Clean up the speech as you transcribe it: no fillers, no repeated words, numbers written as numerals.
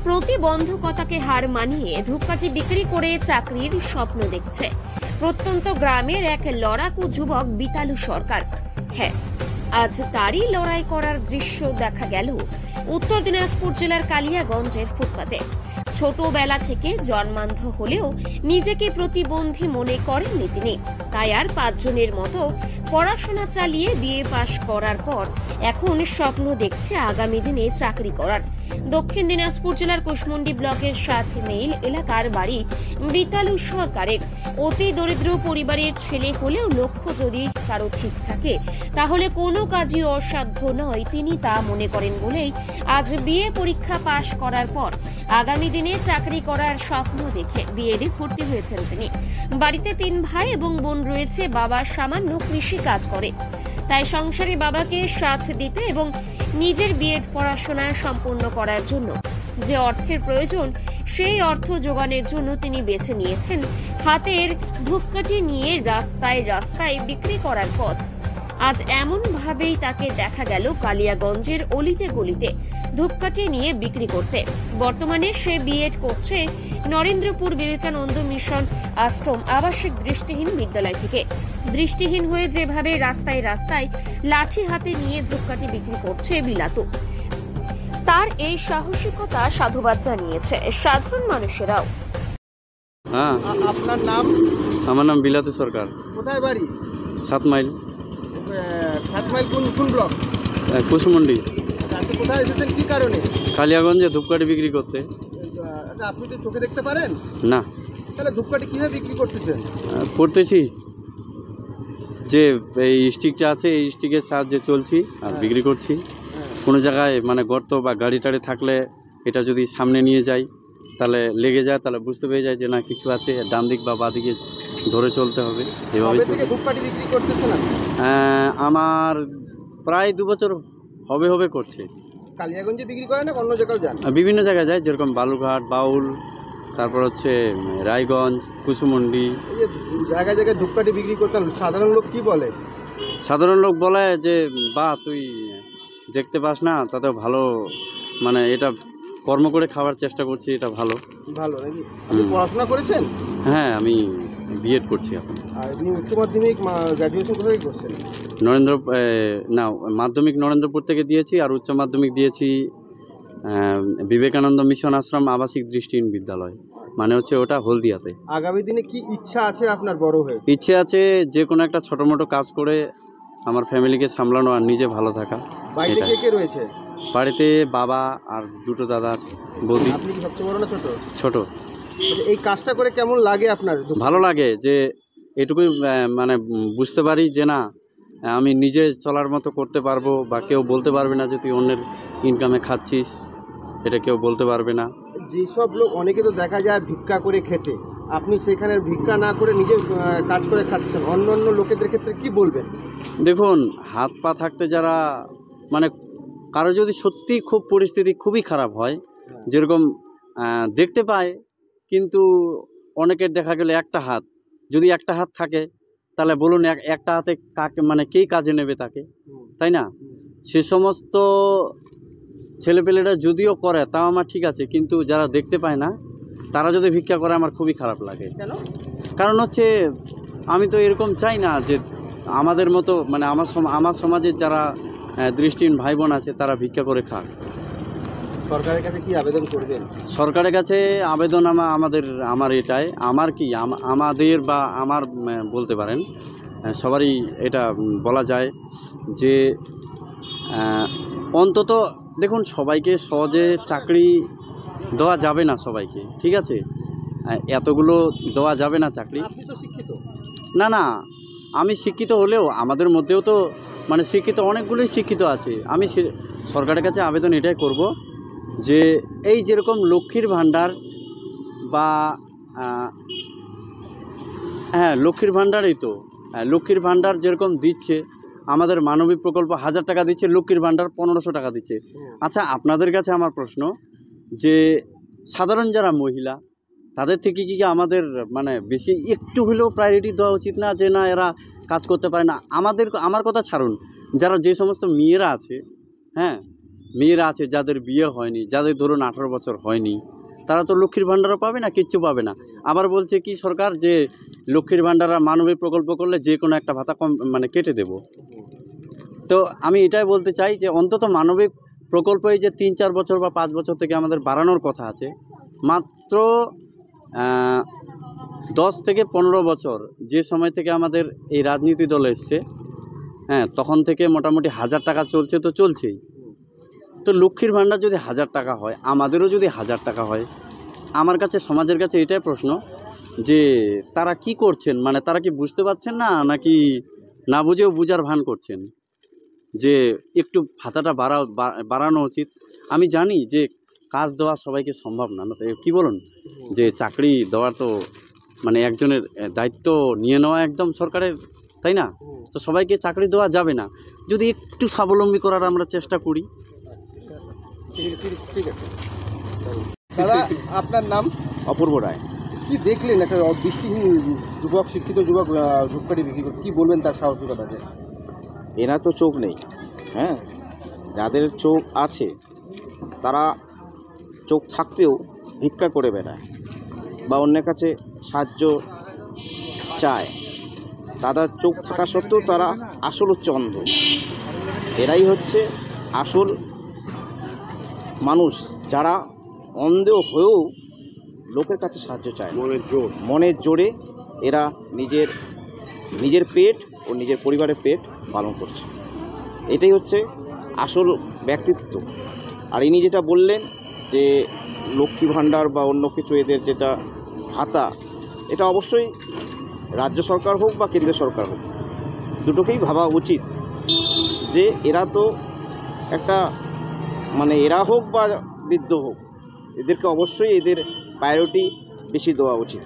প্রতিবন্ধকতাকে হার মানিয়ে ধূপকাঠি বিক্রি করে চাকরির স্বপ্ন দেখছে প্রত্যন্ত গ্রামের এক লড়াকু যুবক বিতালু সরকার। হ্যাঁ, আজ তারই লড়াই করার দৃশ্য দেখা গেল উত্তর দিনাজপুর জেলার কালিয়াগঞ্জের ফুটপাতে। ছোটবেলা থেকে জন্মান্ধ হলেও নিজেকে প্রতিবন্ধী মনে করেননি তিনি। তাই আর 5 জনের মতো পড়াশোনা চালিয়ে বিএ পাশ করার পর এখন স্বপ্ন দেখছে আগামী দিনে চাকরি করার। দক্ষিণ দিনাজপুর জেলার কুশমুন্ডি ব্লকের 7 মাইল এলাকার বাড়ি বিতালু সরকারের। অতি দরিদ্র পরিবারের ছেলে হলেও লক্ষ্য যদি কারো ঠিক থাকে তাহলে কোনো কাজই অসাধ্য নয়, তিনি তা মনে করেন বলেই আজ বিএ পরীক্ষা পাশ করার পর আগামী দিনে চাকরি করার স্বপ্ন দেখে বিএডে ভর্তি হয়েছেন তিনি। বাড়িতে 3 ভাই এবং বোন রয়েছে। বাবা সামান্য কৃষি কাজ করে, তাই সংসারে বাবাকে সাথ দিতে এবং নিজের বিএড পড়াশোনা সম্পূর্ণ করার জন্য যে অর্থের প্রয়োজন সেই অর্থ জোগানোর জন্য তিনি বেছে নিয়েছেন হাতের ধূপকাঠি নিয়ে রাস্তায় রাস্তায় বিক্রি করার পথ। আজ এমন ভাবেই তাকে দেখা গেল কালিয়াগঞ্জের অলিতে গলিতে ধূপকাঠি নিয়ে বিক্রি করতে। বর্তমানে সে বিএড করছে নরেন্দ্রপুর বিবেকানন্দ মিশন আশ্রম আবাসিক দৃষ্টিহীন বিদ্যালয় থেকে। দৃষ্টিহীন হয়ে যেভাবে রাস্তায় রাস্তায় লাঠি হাতে নিয়ে ধূপকাঠি বিক্রি করছে বিলাতু, তার এই সাহসিকতা সাধুবাদ জানিয়েছে সাধারণ মানুষেরাও। হ্যাঁ, আপনার নাম? আমার নাম বিলাতু সরকার। কোথায় বাড়ি? 7 মাইল। 7 মাইল কোন ব্লক? কুশমুন্ডি। আপনি কোথায় এসেছেন, কি কারণে? কালিয়াগঞ্জে ধূপকাঠি বিক্রি করতে। আচ্ছা, আপনি তো চোখে দেখতে পারেন না? তাহলে ধূপকাঠি কিভাবে বিক্রি করতেছেন? করতেছি, যে এই স্টিকটা আছে এই স্টিকের সাহায্যে চলছি আর বিক্রি করছি। কোনো জায়গায় মানে গর্ত বা গাড়ি টাড়ি থাকলে এটা যদি সামনে নিয়ে যাই তাহলে লেগে যায়, তাহলে বুঝতে পেরে যায় যে না কিছু আছে, ডান দিক বা বাঁ দিকে ধরে চলতে হবে। এভাবে ধূপকাঠি বিক্রি করতেছেন? আমার প্রায় 2 বছর হবে করছে। কালিয়াগঞ্জে বিক্রি করেন না অন্য জায়গাও যান? বিভিন্ন জায়গায় যায়, যেরকম বালুঘাট, বাউল, তারপর হচ্ছে রায়গঞ্জ, কুশমুন্ডি। এই যে জায়গায় জায়গায় ধূপকাঠি বিক্রি করতেন, সাধারণ লোক কি বলে? সাধারণ লোক বলে যে বা তুই দেখতে পাস না, তাতে ভালো, মানে এটা কর্ম করে খাওয়ার চেষ্টা করছি, এটা ভালো ভালো নাকি? আপনি পড়াশোনা করেছেন? হ্যাঁ, আমি বিএড করছি এখন। আর আপনি উচ্চ মাধ্যমিক গ্র্যাজুয়েশন কোথায় করছেন? মাধ্যমিক নরেন্দ্রপুর থেকে দিয়েছি, আর উচ্চ মাধ্যমিক দিয়েছি বিবেকানন্দ মিশন আশ্রম আবাসিক দৃষ্টিহীন বিদ্যালয়, মানে হচ্ছে ওটা হলদিয়াতে। আগামী দিনে কি ইচ্ছা আছে আপনার বড় হয়ে? ইচ্ছে আছে যে কোনো একটা ছোট মোটো কাজ করে আমার ফ্যামিলিকে সামলানো আর নিজে ভালো থাকা। বাড়িতে কে কে রয়েছে? বাড়িতে বাবা আর 2টো দাদা আছে, বৌদি। আপনি কি সবচেয়ে বড় না ছোট? ছোট। এই কাজটা করে কেমন লাগে আপনার? ভালো লাগে, যে এটুকুই মানে বুঝতে পারি যে না আমি নিজে চলার মতো করতে পারবো, বা কেউ বলতে পারবে না যে তুই অন্যের ইনকামে খাচ্ছিস, এটা কেউ বলতে পারবে না। যেসব লোক অনেকে তো দেখা যায় ভিক্ষা করে খেতে, আপনি সেখানে ভিক্ষা না করে নিজে কাজ করে খাচ্ছেন, অন্য অন্য লোকেদের ক্ষেত্রে কি বলবেন? দেখুন, হাত পা থাকতে যারা, মানে কারো যদি সত্যি খুব পরিস্থিতি খুবই খারাপ হয়, যেরকম দেখতে পায় কিন্তু অনেকের দেখা গেলে একটা হাত, যদি একটা হাত থাকে তাহলে বলুন একটা হাতে কাকে, মানে কে কাজে নেবে তাকে, তাই না? সে সমস্ত ছেলেপেলেরা যদিও করে তাও আমার ঠিক আছে, কিন্তু যারা দেখতে পায় না তারা যদি ভিক্ষা করে আমার খুবই খারাপ লাগে। কারণ হচ্ছে আমি তো এরকম চাই না যে আমাদের মতো, মানে আমার সমাজের যারা দৃষ্টিহীন ভাই বোন আছে তারা ভিক্ষা করে খাক। সরকারের কাছে কি আবেদন করবেন? সরকারের কাছে আবেদন আমার এটাই, আমাদের বা আমার বলতে পারেন সবারই এটা বলা যায় যে অন্তত দেখুন, সবাইকে সহজে চাকরি দেওয়া যাবে না সবাইকে, ঠিক আছে? এতগুলো দেওয়া যাবে না চাকরি। আপনি তো শিক্ষিত? না, আমি শিক্ষিত হলেও আমাদের মধ্যেও তো মানে শিক্ষিত অনেকগুলোই শিক্ষিত আছে। আমি সরকারের কাছে আবেদন এটাই করব যে এই যেরকম লক্ষ্মীর ভাণ্ডার বা হ্যাঁ লক্ষ্মীর ভাণ্ডারই তো, লক্ষ্মীর ভাণ্ডার যেরকম দিচ্ছে, আমাদের মানবিক প্রকল্প 1000 টাকা দিচ্ছে, লক্ষ্মীর ভাণ্ডার 1500 টাকা দিচ্ছে। আচ্ছা, আপনাদের কাছে আমার প্রশ্ন যে সাধারণ যারা মহিলা তাদের থেকে কি আমাদের মানে বেশি একটু হলেও প্রায়োরিটি দেওয়া উচিত না, যে না এরা কাজ করতে পারে না? আমার কথা ছাড়ুন, যারা যে সমস্ত মেয়েরা আছে, হ্যাঁ মেয়েরা আছে যাদের বিয়ে হয়নি, যাদের ধরুন 18 বছর হয়নি, তারা তো লক্ষ্মীর ভাণ্ডারও পাবে না, কিচ্ছু পাবে না। আবার বলছে কি সরকার যে লক্ষ্মীর ভাণ্ডার আর মানবিক প্রকল্প করলে যে কোনো একটা ভাতা কম মানে কেটে দেব। তো আমি এটাই বলতে চাই যে অন্তত মানবিক প্রকল্প এই যে 3-4 বছর বা 5 বছর থেকে আমাদের বাড়ানোর কথা আছে, মাত্র 10 থেকে 15 বছর যে সময় থেকে আমাদের এই রাজনীতি দল এসছে, হ্যাঁ, তখন থেকে মোটামুটি 1000 টাকা চলছে, তো চলছেই। তো লক্ষ্মীর ভাণ্ডার যদি 1000 টাকা হয়, আমাদেরও যদি 1000 টাকা হয়, আমার কাছে সমাজের কাছে এটাই প্রশ্ন যে তারা কি করছেন, মানে তারা কি বুঝতে পারছেন না, নাকি না বুঝেও বুঝার ভান করছেন যে একটু ভাতাটা বাড়ানো উচিত। আমি জানি যে কাজ দেওয়া সবাইকে সম্ভব না, না তো কি বলুন, যে চাকরি দেওয়া তো মানে একজনের দায়িত্ব নিয়ে নেওয়া একদম সরকারের, তাই না? তো সবাইকে চাকরি দেওয়া যাবে না, যদি একটু স্বাবলম্বী করার আমরা চেষ্টা করি। ঠিক আছে দাদা, আপনার নাম? অপূর্ব রায়। কি দেখলেন একটা দৃষ্টিহীন যুবক, শিক্ষিত যুবক ধূপকাঠি বিক্রি করে, কি বলবেন তার সাহসিকতাকে? এনার তো চোখ নেই, হ্যাঁ, যাদের চোখ আছে তারা চোখ থাকতেও ভিক্ষা করে বেড়ায় বা অন্যের কাছে সাহায্য চায়। তাদের চোখ থাকা সত্ত্বেও তারা আসল হচ্ছে অন্ধ। এরাই হচ্ছে আসল মানুষ, যারা অন্ধ হয়েও লোকের কাছে সাহায্য চায়। মনের জোরে এরা নিজের পেট ও নিজের পরিবারের পেট পালন করছে। এটাই হচ্ছে আসল ব্যক্তিত্ব। আর ইনি যেটা বললেন যে লক্ষ্মী ভাণ্ডার বা অন্য কিছু এদের যেটা ভাতা, এটা অবশ্যই রাজ্য সরকার হোক বা কেন্দ্র সরকার হোক, দুটোকেই ভাবা উচিত যে এরা তো একটা মানে এরা হোক বা বৃদ্ধ হোক, এদেরকে অবশ্যই এদের প্রায়োরিটি বেশি দেওয়া উচিত।